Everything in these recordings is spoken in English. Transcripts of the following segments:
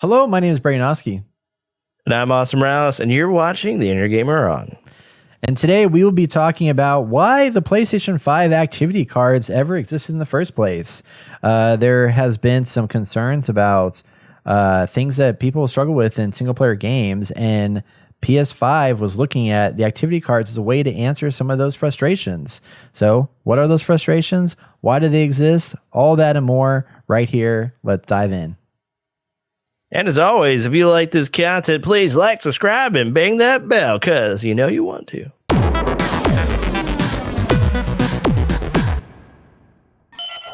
Hello, my name is Brayanoski, And I'm Austin Morales, and you're watching the Inner Gamer On. and today we will be talking about why the PlayStation 5 activity cards ever existed in the first place. There has been some concerns about things that people struggle with in single-player games, and PS5 was looking at the activity cards as a way to answer some of those frustrations. So, what are those frustrations? Why do they exist? All that and more right here. Let's dive in. And as always, if you like this content, please like, subscribe, and bang that bell, because you know you want to.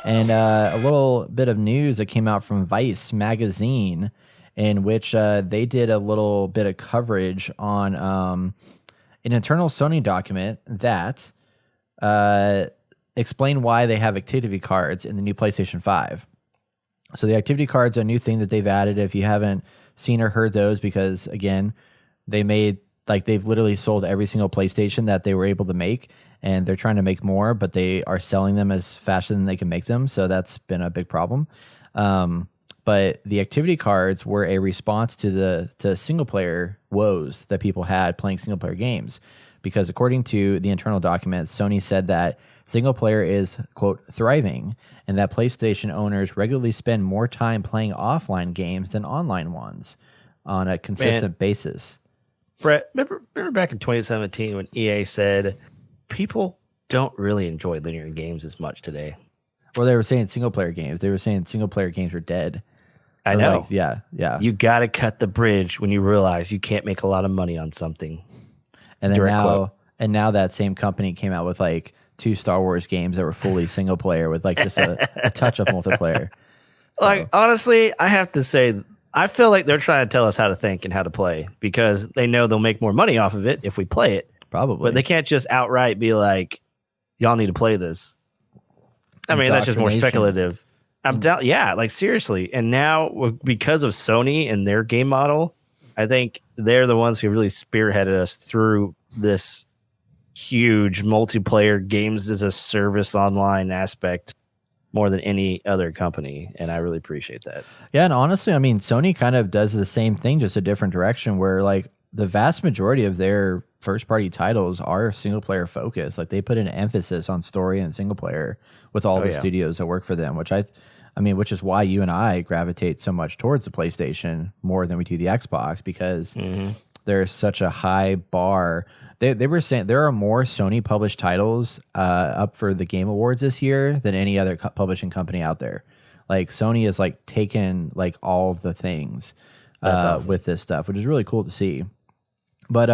And a little bit of news that came out from Vice magazine, in which they did a little bit of coverage on an internal Sony document that explained why they have activity cards in the new PlayStation 5. So the activity cards are a new thing that they've added. If you haven't seen or heard those, because again, they've literally sold every single PlayStation that they were able to make, and they're trying to make more, but they are selling them as faster than they can make them. So that's been a big problem. But the activity cards were a response to single player woes that people had playing single player games, because according to the internal documents, Sony said that single player is, quote, thriving, and that PlayStation owners regularly spend more time playing offline games than online ones on a consistent basis. Brett, remember back in 2017 when EA said people don't really enjoy linear games as much today? Or they were saying single player games. They were saying single player games are dead. I know. Like, yeah. You got to cut the bridge when you realize you can't make a lot of money on something. And then now that same company came out with like 2 Star Wars games that were fully single player with like just a touch of multiplayer. So, Like, honestly, I have to say, I feel like they're trying to tell us how to think and how to play, because they know they'll make more money off of it if we play it. probably. But they can't just outright be like, y'all need to play this. I mean, that's just more speculative. I'm down. Yeah, like seriously. And now, because of Sony and their game model, I think they're the ones who really spearheaded us through this huge multiplayer games as a service online aspect more than any other company. And I really appreciate that. Yeah, and honestly, I mean, Sony kind of does the same thing, just a different direction, where like the vast majority of their first party titles are single player focused. Like they put an emphasis on story and single player with all the studios that work for them, which which is why you and I gravitate so much towards the PlayStation more than we do the Xbox, because there's such a high bar. They were saying there are more Sony published titles up for the Game Awards this year than any other publishing company out there. Like Sony has like taken like all of the things with this stuff, which is really cool to see. But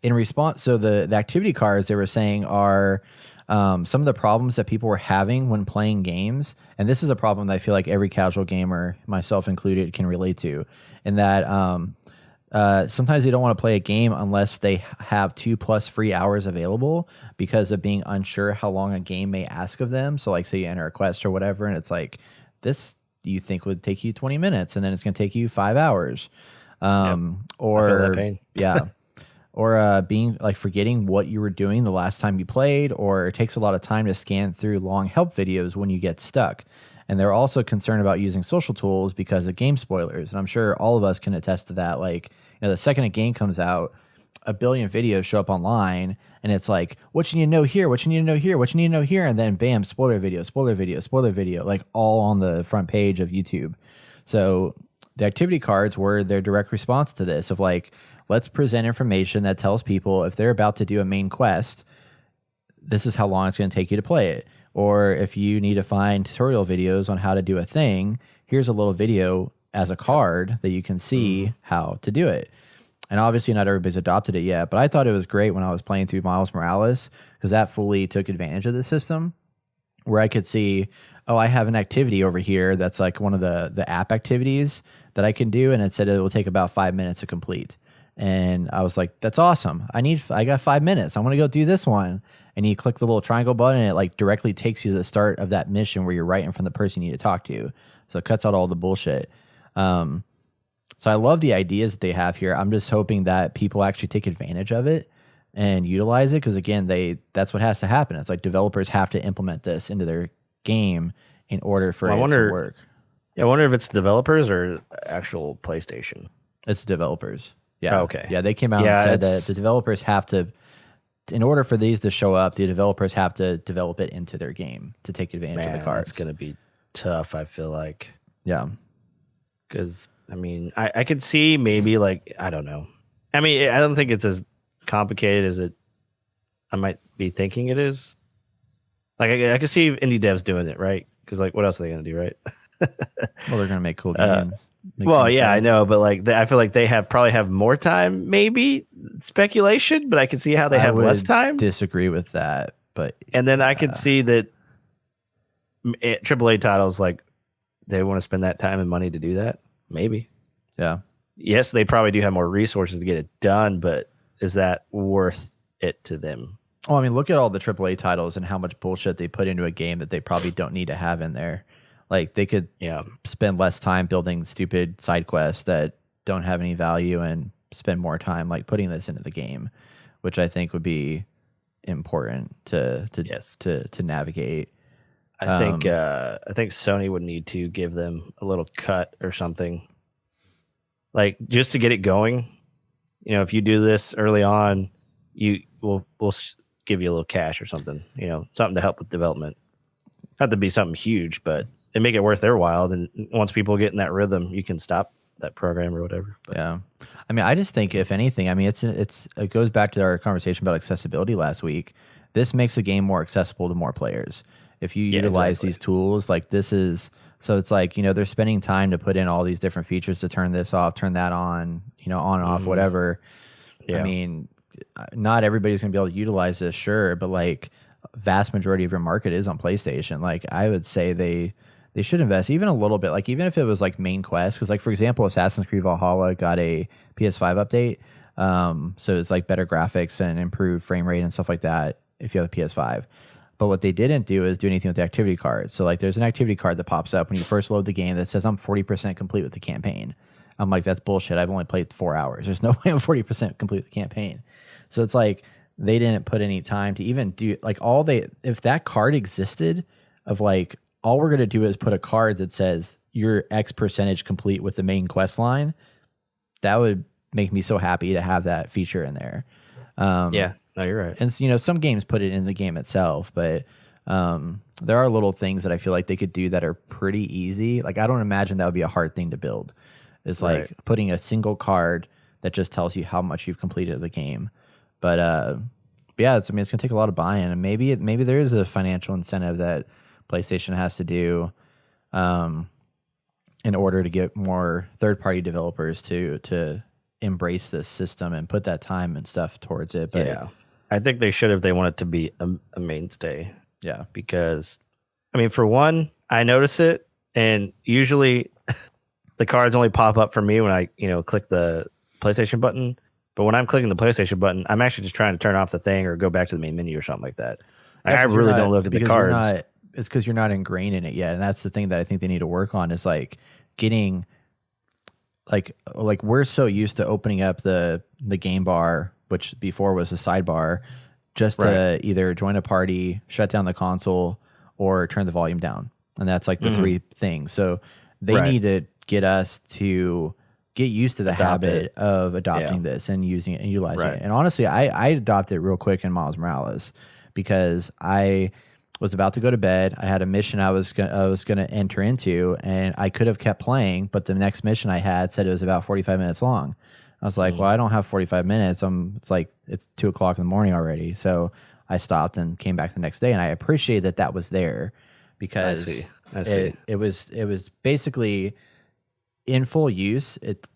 in response, so the activity cards they were saying are some of the problems that people were having when playing games. And this is a problem that I feel like every casual gamer, myself included, can relate to, in that sometimes they don't want to play a game unless they have 2+ free hours available, because of being unsure how long a game may ask of them. So like say you enter a quest or whatever, and it's like, this you think would take you 20 minutes, and then it's going to take you 5 hours. Or I feel that pain. Yeah. Or being like forgetting what you were doing the last time you played, or it takes a lot of time to scan through long help videos when you get stuck. And they're also concerned about using social tools because of game spoilers. And I'm sure all of us can attest to that. Like, the second a game comes out, a billion videos show up online, and it's like, what you need to know here, what you need to know here, what you need to know here, and then bam, spoiler video, like all on the front page of YouTube. So the activity cards were their direct response to this, of like, let's present information that tells people if they're about to do a main quest, this is how long it's going to take you to play it. Or if you need to find tutorial videos on how to do a thing, here's a little video as a card that you can see how to do it. And obviously not everybody's adopted it yet, but I thought it was great when I was playing through Miles Morales, because that fully took advantage of the system, where I could see, oh, I have an activity over here that's like one of the app activities that I can do, and it said it will take about 5 minutes to complete. And I was like, that's awesome. I got 5 minutes. I want to go do this one. And you click the little triangle button, and it like directly takes you to the start of that mission where you're right in front of the person you need to talk to. So it cuts out all the bullshit. So I love the ideas that they have here. I'm just hoping that people actually take advantage of it and utilize it, because again, that's what has to happen. It's like developers have to implement this into their game in order for it to work. Yeah, I wonder if it's developers or actual PlayStation. It's developers. Yeah. Oh, okay. Yeah, they came out and Yeah, said that the developers have to, in order for these to show up, the developers have to develop it into their game to take advantage of the cards. That's going to be tough, I feel like. Yeah. Because, I mean, I could see maybe, like, I don't know. I mean, I don't think it's as complicated as I might be thinking it is. Like, I can see indie devs doing it, right? Because, like, what else are they going to do, right? Well, they're going to make cool games. Well, yeah, I know, but like I feel like they probably have more time, maybe speculation, but I can see how they have less time. Disagree with that, but and then I could see that AAA titles, like, they want to spend that time and money to do that. Maybe. Yeah. Yes, they probably do have more resources to get it done, but is that worth it to them? Oh, I mean, look at all the AAA titles and how much bullshit they put into a game that they probably don't need to have in there. Like, they could spend less time building stupid side quests that don't have any value and spend more time like putting this into the game, which I think would be important to navigate. I think Sony would need to give them a little cut or something, like, just to get it going. You know, if you do this early on, we'll give you a little cash or something. You know, something to help with development. Not to be something huge, but and make it worth their while. Then once people get in that rhythm, you can stop that program or whatever. But. Yeah, I mean, I just think if anything, I mean, it goes back to our conversation about accessibility last week. This makes the game more accessible to more players. If you utilize these tools, like this is, so it's like, you know, they're spending time to put in all these different features to turn this off, turn that on, you know, on and off, whatever. Yeah. I mean, not everybody's going to be able to utilize this, sure, but like vast majority of your market is on PlayStation. Like, I would say they should invest even a little bit, like even if it was like main quest, because like, for example, Assassin's Creed Valhalla got a PS5 update, so it's like better graphics and improved frame rate and stuff like that if you have a PS5. But what they didn't do is do anything with the activity card. So like, there's an activity card that pops up when you first load the game that says I'm 40% complete with the campaign. I'm like, that's bullshit. I've only played 4 hours. There's no way I'm 40% complete with the campaign. So it's like, they didn't put any time to even do like if that card existed of like, all we're going to do is put a card that says you're X percentage complete with the main quest line. That would make me so happy to have that feature in there. Yeah, no, you're right. And you know, some games put it in the game itself, but there are little things that I feel like they could do that are pretty easy. Like, I don't imagine that would be a hard thing to build. It's like putting a single card that just tells you how much you've completed the game. But yeah, it's going to take a lot of buy-in, and maybe there is a financial incentive that PlayStation has to do in order to get more third-party developers to embrace this system and put that time and stuff towards it. But yeah, I think they should if they want it to be a mainstay. Yeah, because I mean, for one, I notice it, and usually the cards only pop up for me when I click the PlayStation button. But when I'm clicking the PlayStation button, I'm actually just trying to turn off the thing or go back to the main menu or something like that. I really don't look at the cards. It's because you're not ingrained in it yet, and that's the thing that I think they need to work on is like getting like we're so used to opening up the game bar, which before was a sidebar, just to either join a party, shut down the console, or turn the volume down, and that's like the three things. So they need to get us to get used to the habit of adopting this and using it and utilizing it. And honestly, I adopted it real quick in Miles Morales because I was about to go to bed. I had a mission I was gonna enter into, and I could have kept playing, but the next mission I had said it was about 45 minutes long. I was like, well, I don't have 45 minutes. It's 2 o'clock in the morning already. So I stopped and came back the next day, and I appreciate that was there because I see. It was basically in full use. It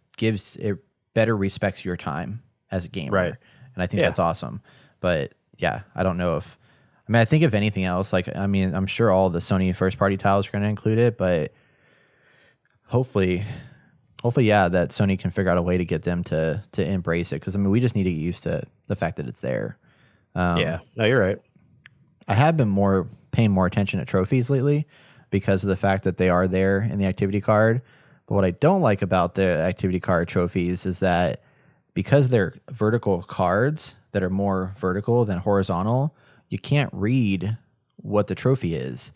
better respects your time as a gamer. Right. And I think that's awesome. But yeah, I don't know I think if anything else, like, I mean, I'm sure all the Sony first party titles are going to include it, but hopefully, that Sony can figure out a way to get them to embrace it. Cause I mean, we just need to get used to the fact that it's there. Yeah, no, you're right. I have been paying more attention to trophies lately because of the fact that they are there in the activity card. But what I don't like about the activity card trophies is that because they're vertical cards that are more vertical than horizontal, you can't read what the trophy is.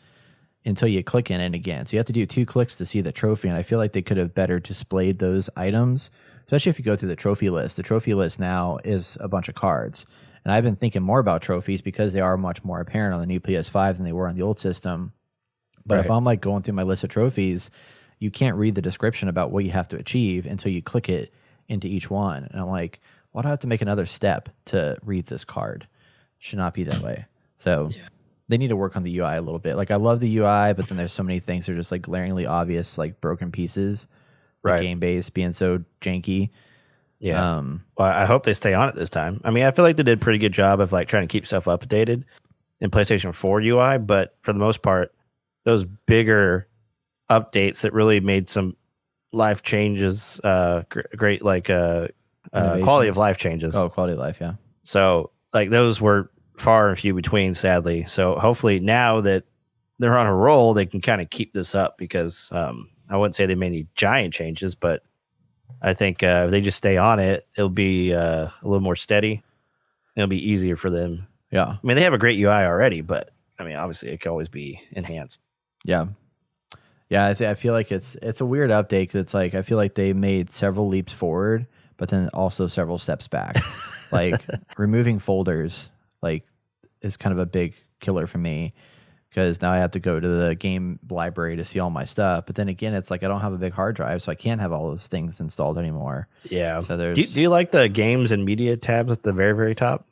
until you click in it again. So you have to do 2 clicks to see the trophy. And I feel like they could have better displayed those items, especially if you go through the trophy list. The trophy list now is a bunch of cards. And I've been thinking more about trophies because they are much more apparent on the new PS5 than they were on the old system. But if I'm like going through my list of trophies, you can't read the description about what you have to achieve until you click it into each one. And I'm like, why do I have to make another step to read this card? Should not be that way. So they need to work on the UI a little bit. Like I love the UI, but then there's so many things that are just like glaringly obvious, like broken pieces, like game base being so janky. Yeah. Well, I hope they stay on it this time. I mean, I feel like they did a pretty good job of like trying to keep stuff updated in PlayStation 4 UI, but for the most part, those bigger updates that really made some life changes, great like quality of life changes. Oh, quality of life, yeah. So like those were far and few between, sadly. So hopefully now that they're on a roll, they can kind of keep this up because I wouldn't say they made any giant changes, but I think if they just stay on it, it'll be a little more steady. It'll be easier for them. Yeah. I mean, they have a great UI already, but I mean, obviously it can always be enhanced. Yeah. Yeah, I feel like it's a weird update because it's like I feel like they made several leaps forward, but then also several steps back. Like removing folders, like is kind of a big killer for me because now I have to go to the game library to see all my stuff. But then again, it's like I don't have a big hard drive, so I can't have all those things installed anymore. Yeah. So there's. Do you like the games and media tabs at the very, very top?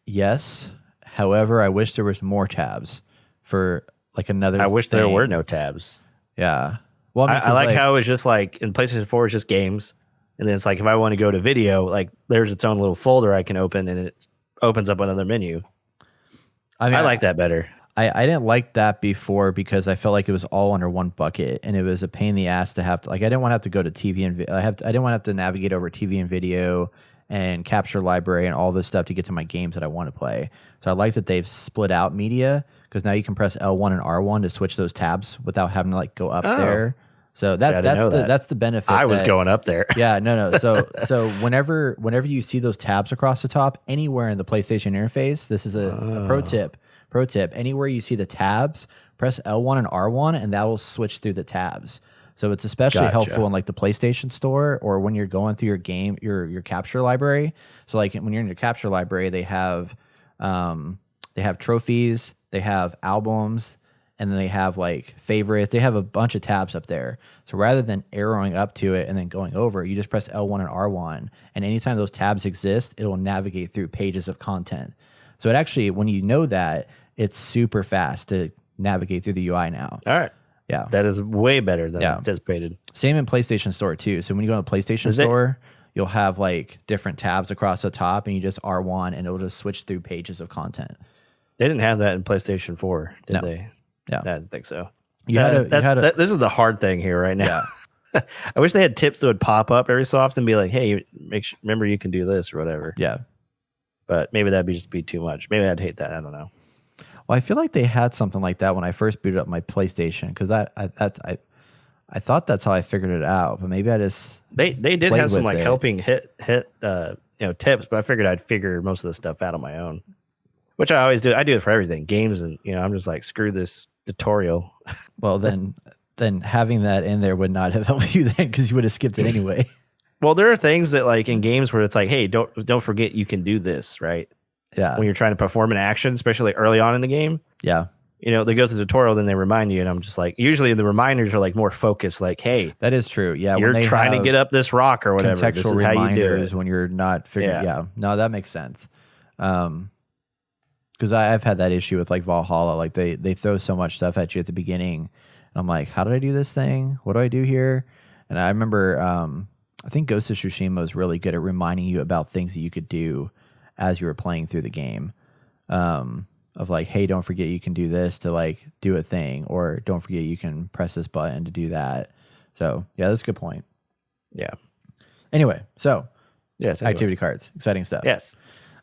Yes. However, I wish there was more tabs for like another. I wish there were no tabs. Yeah. Well, I like how it's just like in PlayStation 4, it's just games. And then it's like if I want to go to video, like there's its own little folder I can open and it opens up another menu. I mean, I like that better. I didn't like that before because I felt like it was all under one bucket and it was a pain in the ass to have to, like, I didn't want to have to go to TV and I didn't want to have to navigate over TV and video and capture library and all this stuff to get to my games that I want to play. So I like that they've split out media because now you can press L1 and R1 to switch those tabs without having to like go up there. So that's the benefit. I was going up there. Yeah, no. So whenever you see those tabs across the top, anywhere in the PlayStation interface, this is a pro tip. Pro tip: anywhere you see the tabs, press L1 and R1, and that will switch through the tabs. So it's especially helpful in like the PlayStation Store or when you're going through your game, your capture library. So like when you're in your capture library, they have trophies, they have albums, and then they have like favorites. They have a bunch of tabs up there. So rather than arrowing up to it and then going over, you just press L1 and R1. And anytime those tabs exist, it will navigate through pages of content. So it actually, when you know that, it's super fast to navigate through the UI now. All right. Yeah. That is way better than anticipated. Same in PlayStation Store too. So when you go to PlayStation Store, you'll have like different tabs across the top and you just R1 and it'll just switch through pages of content. They didn't have that in PlayStation 4, did they? Yeah. I didn't think so. This is the hard thing here right now. Yeah. I wish they had tips that would pop up every so often and be like, hey, remember you can do this or whatever. Yeah. But maybe that'd just be too much. Maybe I'd hate that. I don't know. Well, I feel like they had something like that when I first booted up my PlayStation because I thought that's how I figured it out, but maybe I just they did have some like helping hit tips, but I figured I'd figure most of the stuff out on my own, which I always do. I do it for everything, games, and I'm just like screw this tutorial. Well, then having that in there would not have helped you then because you would have skipped it anyway. Well, there are things that like in games where it's like, hey, don't forget you can do this, right? Yeah. When you're trying to perform an action, especially early on in the game. Yeah. They go through the tutorial, then they remind you, and I'm just like, usually the reminders are like more focused, like, hey, that is true. Yeah. You're trying to get up this rock or whatever. Contextual this is reminders how you do it. When you're not figuring. Yeah. No, that makes sense. Because I've had that issue with like Valhalla. Like they throw so much stuff at you at the beginning. And I'm like, how did I do this thing? What do I do here? And I remember, I think Ghost of Tsushima was really good at reminding you about things that you could do as you were playing through the game. Of like, hey, don't forget you can do this to like do a thing, or don't forget you can press this button to do that. So yeah, that's a good point. Yeah. Anyway, so yes, activity cards, exciting stuff. Yes.